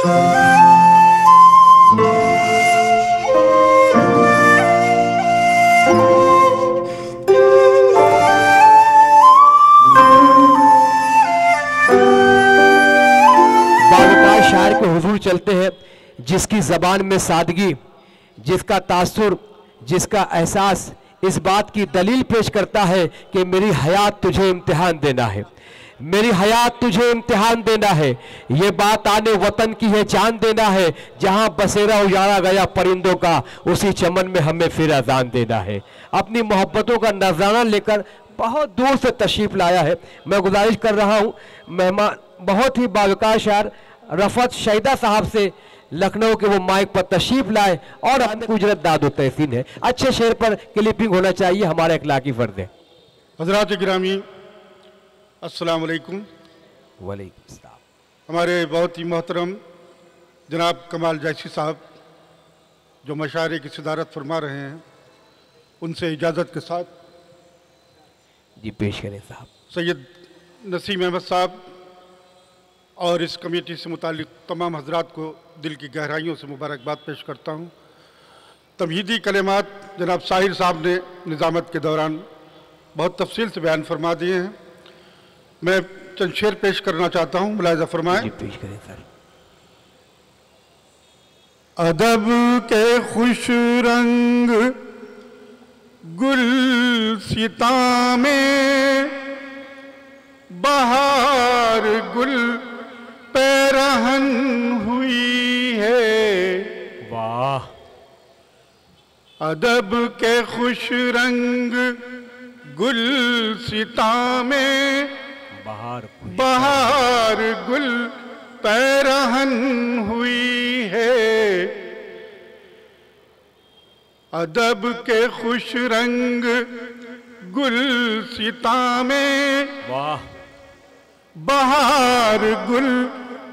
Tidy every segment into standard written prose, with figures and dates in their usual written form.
शायर के हुजूर चलते हैं जिसकी ज़बान में सादगी, जिसका तासुर, जिसका एहसास इस बात की दलील पेश करता है कि मेरी हयात तुझे इम्तिहान देना है, मेरी हयात तुझे इम्तिहान देना है। ये बात आने वतन की है, जान देना है। जहां बसेरा उजाड़ा गया परिंदों का, उसी चमन में हमें फिर अजान देना है। अपनी मोहब्बतों का नजराना लेकर बहुत दूर से तशरीफ लाया है। मैं गुजारिश कर रहा हूं मेहमान बहुत ही बावकार शायर रफत शहीदा साहब से लखनऊ के वो माइक पर तशरीफ लाए और हमें उजरत दादो तहसीन है। अच्छे शेर पर क्लिपिंग होना चाहिए, हमारा इखलाकी फर्ज है। हज़रात गिरामी अस्सलाम वालेकुम। वालेकुम सलाम। हमारे बहुत ही मोहतरम जनाब कमाल जैसी साहब जो मशारे की सदारत फरमा रहे हैं, उनसे इजाज़त के साथ जी पेश करें साहब। सैयद नसीम अहमद साहब और इस कमेटी से मुतालिक तमाम हजरात को दिल की गहराइयों से मुबारकबाद पेश करता हूँ। तमहीदी कलेमात जनाब साहिर साहब ने निज़ामत के दौरान बहुत तफसील से बयान फरमा दिए हैं। मैं चंद शेर पेश करना चाहता हूँ, मुलाहिज़ा फरमाएं। पेश करें सर। अदब के खुश रंग गुलसिता में बहार गुल पैरहन हुई है। वाह। अदब के खुश रंग गुलसिता में बहार गुल पैरहन हुई है। अदब के खुश रंग गुलसिता में बहार गुल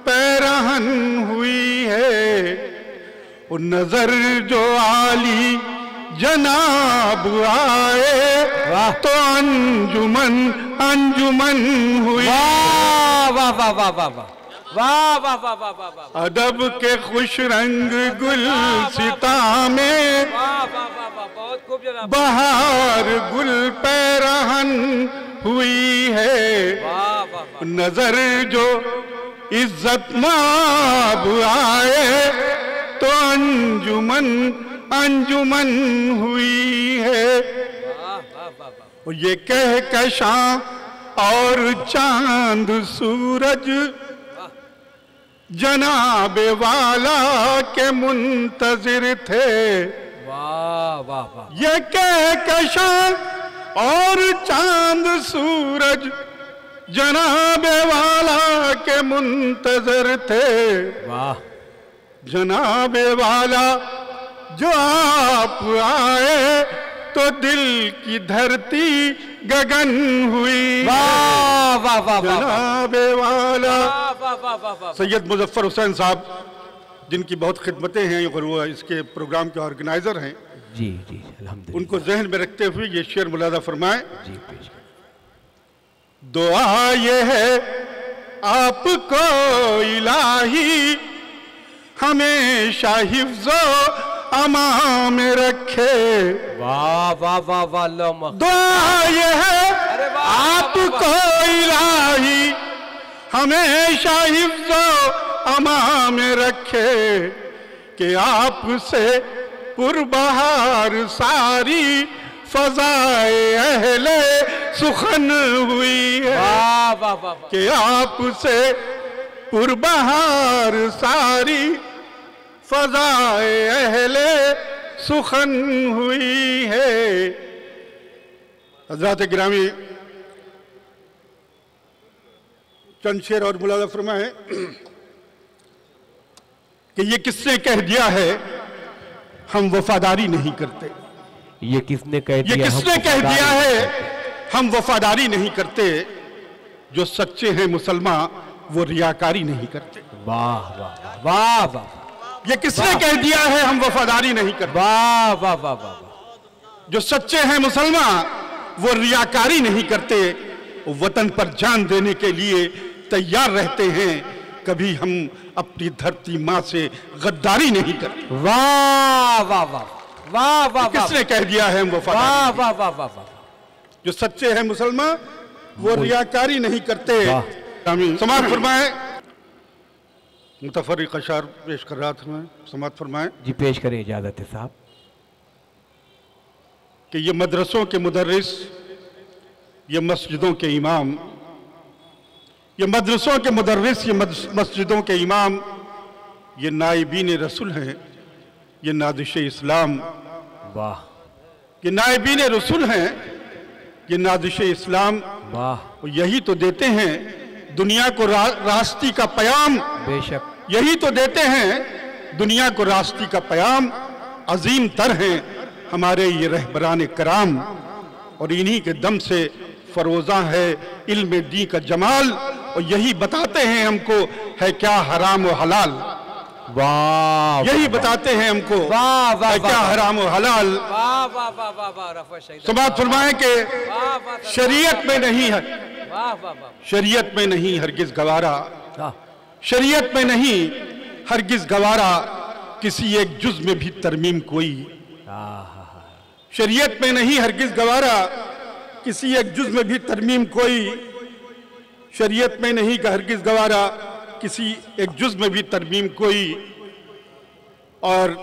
पैरहन हुई है। वो नजर जो आली जनाब आए तो अंजुमन अंजुमन हुई। वाह वाह वाह वाह वाह वाह वाह वाह वाह वाह वाह। अदब के खुश रंग गुलसिता में बहुत खूब जनाब। बहार गुल पैरहन हुई है। वाह वाह। नजर जो इज्जत माब आए तो अंजुमन अंजुमन हुई है। और ये कह कशा और चांद सूरज जनाब वाला के मुंतजिर थे। वाह वाह वाह। ये कह कशा और चांद सूरज जनाब वाला के मुंतजर थे। वाह। जनाब वाला जो आप आए तो दिल की धरती गगन हुई। वाह वाह वाह। जनाब वाला वाह वाह वाह। सैयद मुजफ्फर हुसैन साहब जिनकी बहुत खिदमतें हैं और वो इसके प्रोग्राम के ऑर्गेनाइजर हैं, जी जी अल्हम्दुलिल्लाह, उनको जहन में रखते हुए ये शेर मुलादा फरमाएं। जी पेश। दुआ ये है आपको इलाही हमेशा हिफ्ज़ो अमा में रखे। वाह वाह वाह वाह। दुआ ये है आपको इलाही हमेशा हिफ्ज़ो अमा में रखे कि आपसे पुरबहार सारी फजाए अहले सुखन हुई है। वाह वाह वाह। कि आपसे पुरबहार सारी फजाए अहले सुखन हुई है। हज़रात गिरामी चंद शेर और मुलादा फरमाए कि ये किसने कह दिया है हम वफादारी नहीं करते। ये किसने कह दिया? ये किसने कह दिया है हम वफादारी नहीं करते। जो सच्चे हैं मुसलमान वो रियाकारी नहीं करते। वाह वाह वाह वाह। ये किसने कह दिया है हम वफादारी नहीं करते। वाह वाह वाह वाह। जो सच्चे हैं मुसलमान वो रियाकारी नहीं करते, वो वतन पर जान देने के लिए तैयार रहते हैं। कभी हम अपनी धरती माँ से गद्दारी नहीं करते। वाह वाह वाह वाह वाह। किसने कह दिया है हम वफादार? वाह वाह वाह वाह वाह। जो सच्चे हैं मुसलमान वो रियाकारी नहीं करते। समाअत फरमाए। मुतफर्रिक अशार पेश कर रहा था मैं, समाअत फरमाए। जी पेश करें, इजाजत है साहब। कि ये मदरसों के मुदर्रिस, ये मस्जिदों के इमाम, ये मदरसों के मुदर्रिस, ये मस्जिदों के इमाम, ये नाइबीन रसूल हैं, ये नादिश इस्लाम। वाह। ये नाइबीन रसूल हैं, ये नादिश इस्लाम। वाह। यही तो देते हैं दुनिया को रास्ती का पैगाम। बेशक। यही तो देते हैं दुनिया को रास्ती का पैगाम। अजीम तर हैं हमारे ये रहबरान कराम, और इन्हीं के दम से फरोजा है इल्म दी का जमाल, और यही बताते हैं हमको है क्या हराम और हलाल। वाह। यही बताते हैं हमको वाह वाह है क्या हराम और हलाल। वाह वाह वाह वाह वाह। रफ़ा शहीद। समाअत फरमाएं कि शरीयत में नहीं है, वाह वाह वाह। शरीयत में नहीं हरगिज गवारा, शरीयत में नहीं हरगिज गवारा किसी एक जुज में भी तरमीम कोई। शरीयत में नहीं हरगिज गवारा किसी एक जुज में भी तरमीम कोई। शरीयत में नहीं हरगिज गवारा किसी एक जुज में भी तरमीम कोई। और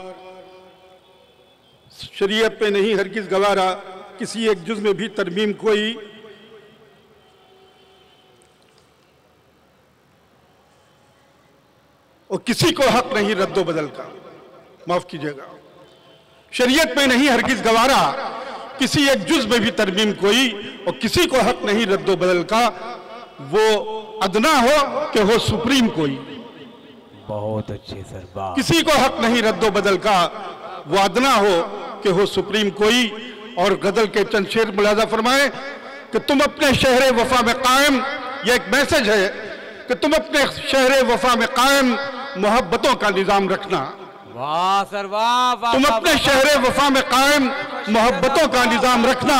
शरीयत में नहीं हरगिज गवारा किसी एक जुज में भी तरमीम कोई। और किसी को हक नहीं रद्दो बदल का, माफ कीजिएगा। शरीयत में नहीं हरगिज गवारा किसी एक जुज में भी तरमीम कोई, और किसी को हक नहीं रद्दो बदल का, वो अदना हो कि हो सुप्रीम कोई। बहुत अच्छे सर। वाह। किसी को हक नहीं रद्दो बदल का, वो अदना हो कि हो सुप्रीम कोई। और गजल के चंद शेर मुलाजा फरमाए कि तुम अपने शहर वफा में कायम, यह एक मैसेज है कि तुम अपने शहर वफा में कायम मोहब्बतों का निजाम रखना। वाह सर। वाह वाह। तुम अपने शहर वफा में कायम मोहब्बतों का निजाम रखना,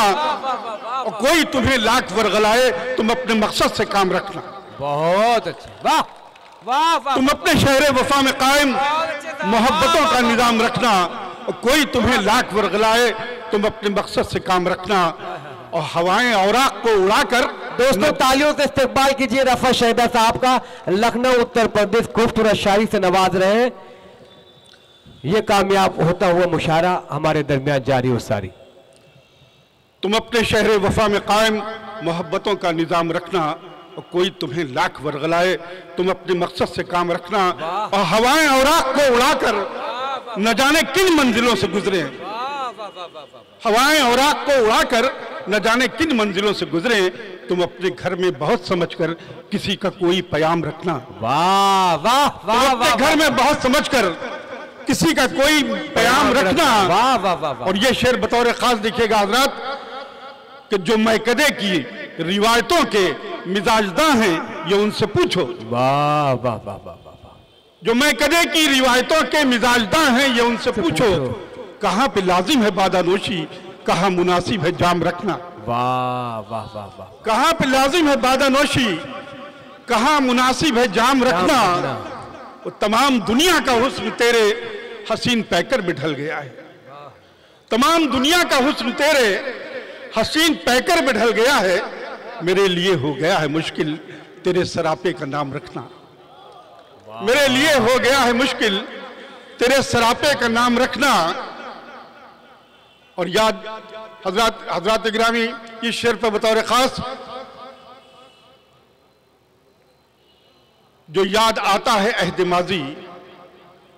और कोई तुम्हें लाख वरगलाए तुम अपने मकसद से काम रखना। बहुत अच्छे। वाह वाह वाह। तुम अपने शहर वफा में कायम मोहब्बतों का निजाम रखना, और कोई तुम्हें लाख वरगलाए तुम अपने मकसद से काम रखना। और हवाएं औराक को उड़ाकर। दोस्तों तालियों से इस्तकबाल कीजिए रफ़ा शहीदा साहब का। लखनऊ उत्तर प्रदेश खूबसूरत शायरी से नवाज रहे हैं। ये कामयाब होता हुआ मुशायरा हमारे दरमियान जारी और सारी। तुम अपने शहर वफा में कायम मोहब्बतों का निजाम रखना, और कोई तुम्हें लाख वरगलाए तुम अपने मकसद से काम रखना। और हवाएं औराक को उड़ाकर न जाने किन मंजिलों से गुजरे, हवाएं औराक को उड़ाकर न जाने किन मंजिलों से गुजरे, तुम अपने घर में बहुत समझकर किसी का कोई पैगाम रखना। वाह वाह वाह। अपने घर में बहुत समझकर किसी का कोई पैगाम रखना। वाह वाह वाह। और ये शेर बतौर खास दिखेगा हजरत कि जो मैकदे की रिवायतों के मिजाजदा हैं ये उनसे पूछो। वाह वाह वाह वाह। जो मैकदे की रिवायतों के मिजाजदा हैं ये उनसे पूछो। कहाँ पे लाजिम है बादानोशी, कहाँ मुनासिब है जाम रखना। वाह वाह वाह वाह। कहाँ पे लाजिम है बादानोशी, कहाँ मुनासिब है जाम रखना। वो तमाम दुनिया का हुस्न तेरे हसीन पैकर में ढल गया है। तमाम दुनिया का हुस्न तेरे हसीन पैकर में ढल गया है। मेरे लिए हो गया है मुश्किल तेरे सरापे का नाम रखना। मेरे लिए हो गया है मुश्किल तेरे सरापे का नाम रखना। और याद हजरत गिरामी इस शेर पर बतौर खास, जो याद आता है अहद माजी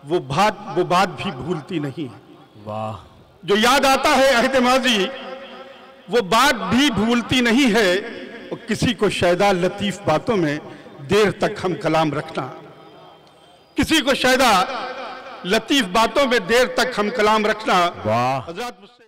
वो बात भी भूलती नहीं है। वाह। जो याद आता है अहद माजी वो बात भी भूलती नहीं है। और किसी को शायदा लतीफ बातों में देर तक हम कलाम रखना। किसी को शायदा लतीफ बातों में देर तक हम कलाम रखना। वाह। हजरत मुझसे